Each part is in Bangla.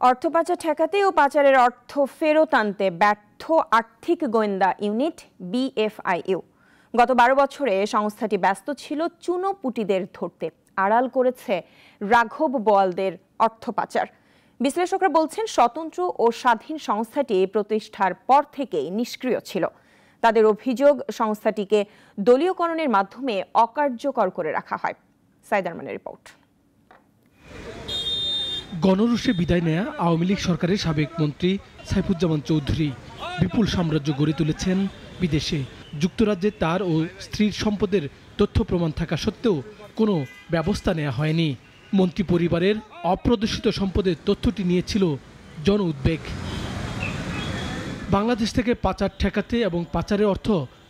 অর্থ পাচার ঠেকাতে ও পাচারের অর্থ ফেরত আনতে ব্যর্থ আর্থিক গোয়েন্দা ইউনিট বিএফআইইউ। গত 12 বছরে সংস্থাটি ব্যস্ত ছিল চুনোপুঁটিদের ধরতে, আড়াল করেছে রাঘব বোয়ালদের অর্থ পাচার। বিশ্লেষকরা বলছেন, স্বতন্ত্র ও স্বাধীন সংস্থাটি প্রতিষ্ঠার পর থেকেই নিষ্ক্রিয় ছিল। তাদের অভিযোগ, সংস্থাটিকে দলীয়করণের মাধ্যমে অকার্যকর করে রাখা হয়। সাইদ আরমানের রিপোর্ট। গণরোষে বিদায় নেয়া আওয়ামী লীগ সরকারের সাবেক মন্ত্রী সাইফুজ্জামান চৌধুরী বিপুল সাম্রাজ্য গড়ে তুলেছেন বিদেশে। যুক্তরাজ্যে তার ও স্ত্রীর সম্পদের তথ্য প্রমাণ থাকা সত্ত্বেও কোনো ব্যবস্থা নেওয়া হয়নি। মন্ত্রী পরিবারের অপ্রদর্শিত সম্পদের তথ্যটি নিয়েছিল জন উদ্বেগ। বাংলাদেশ থেকে পাচার ঠেকাতে এবং পাচারের অর্থ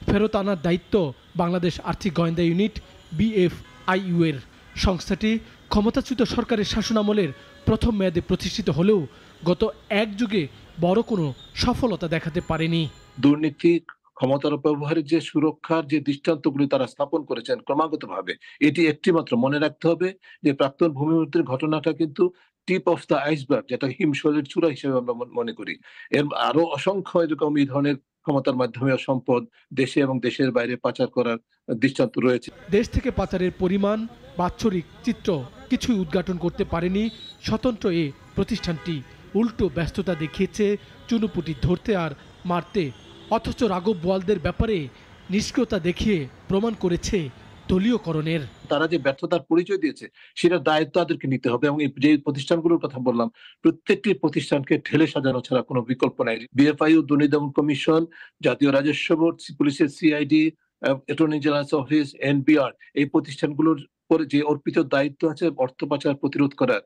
ফেরত আনার দায়িত্ব বাংলাদেশ আর্থিক গোয়েন্দা ইউনিট বিএফআইইউ এর। সংস্থাটি ক্ষমতাচ্যুত সরকারের শাসনামলের প্রথম মেয়াদে প্রতিষ্ঠিত হলেও গত এক যুগে বড় কোনো সফলতা দেখাতে পারেনি। দুর্নীতি, ক্ষমতার অপব্যবহারের যে সুরক্ষার যে দৃষ্টান্তগুলি তারা স্থাপন করেছেন ক্রমাগতভাবে, এটি একটি মাত্র মনে রাখতে হবে যে প্রাক্তন ভূমিমন্ত্রীর ঘটনাটা কিন্তু টিপ অফ দ্য আইসবার্গ, যেটা হিমশৈলের চূড়া হিসেবে আমরা মনে করি। এর আরো অসংখ্য এরকম এই ধরনের ক্ষমতার মাধ্যমে সম্পদ দেশে এবং দেশের বাইরে পাচার করার দৃষ্টান্ত রয়েছে। দেশ থেকে পাচারের পরিমাণ, বাৎসরিক চিত্র কিছুই উদ্ঘাটন করতে পারেনি স্বতন্ত্র এ প্রতিষ্ঠানটি। উল্টো ব্যস্ততা দেখিয়েছে চুনোপুঁটি ধরতে আর মারতে। অথচ রাঘব বোয়ালদের ব্যাপারে নিষ্ক্রিয়তা দেখিয়ে প্রমাণ করেছে দলীয়করণের। তারা যে ব্যর্থতার পরিচয় দিয়েছে সেটার দায়িত্ব তাদেরকে নিতে হবে, এবং যে প্রতিষ্ঠানগুলোর কথা বললাম প্রত্যেকটি প্রতিষ্ঠানকে ঢেলে সাজানো ছাড়া কোনো বিকল্প নাই। বিএফআইইউ, দুর্নীতি দমন কমিশন, জাতীয় রাজস্ব বোর্ড, পুলিশের CID, attorney general office, NBR, এই প্রতিষ্ঠানগুলোর পরে যে অর্পিত দায়িত্ব আছে অর্থ পাচার প্রতিরোধ করার,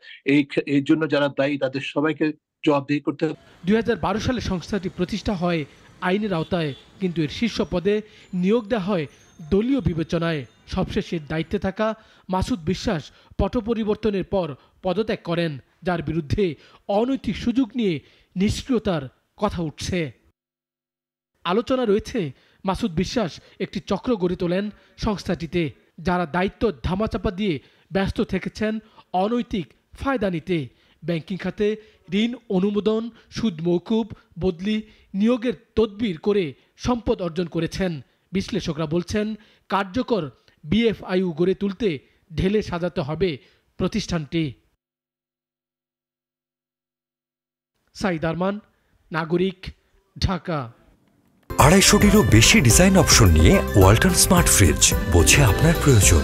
এই জন্য যারা দায়ী তাদের সবাইকে জবাবদিহি করতে হবে। 2012 সালে সংস্থাটি প্রতিষ্ঠা হয় আইনের আওতায়, কিন্তু এর শীর্ষ পদে নিয়োগ দেওয়া হয় দলীয় বিবেচনায়। সবশেষে দায়িত্বে থাকা মাসুদ বিশ্বাস পট পরিবর্তনের পর পদত্যাগ করেন, যার বিরুদ্ধে অনৈতিক সুযোগ নিয়ে নিষ্ক্রিয়তার কথা উঠছে। আলোচনা রয়েছে মাসুদ বিশ্বাস একটি চক্র গড়ে তোলেন সংস্থাটিতে, যারা দায়িত্ব ধামাচাপা দিয়ে ব্যস্ত থেকেছেন অনৈতিক ফায়দা নিতে। ব্যাংকিং খাতে ঋণ অনুমোদন, সুদ মওকুফ, বদলি, নিয়োগের তদবির করে সম্পদ অর্জন করেছেন। বিশ্লেষকরা বলছেন, কার্যকর বিএফআইইউ গড়ে তুলতে ঢেলে সাজাতে হবে প্রতিষ্ঠানটি। সাইদ আরমান, নাগরিক, ঢাকা। 250-টিরও বেশি ডিজাইন অপশন নিয়ে ওয়ালটন স্মার্ট ফ্রিজ, বোঝে আপনার প্রয়োজন।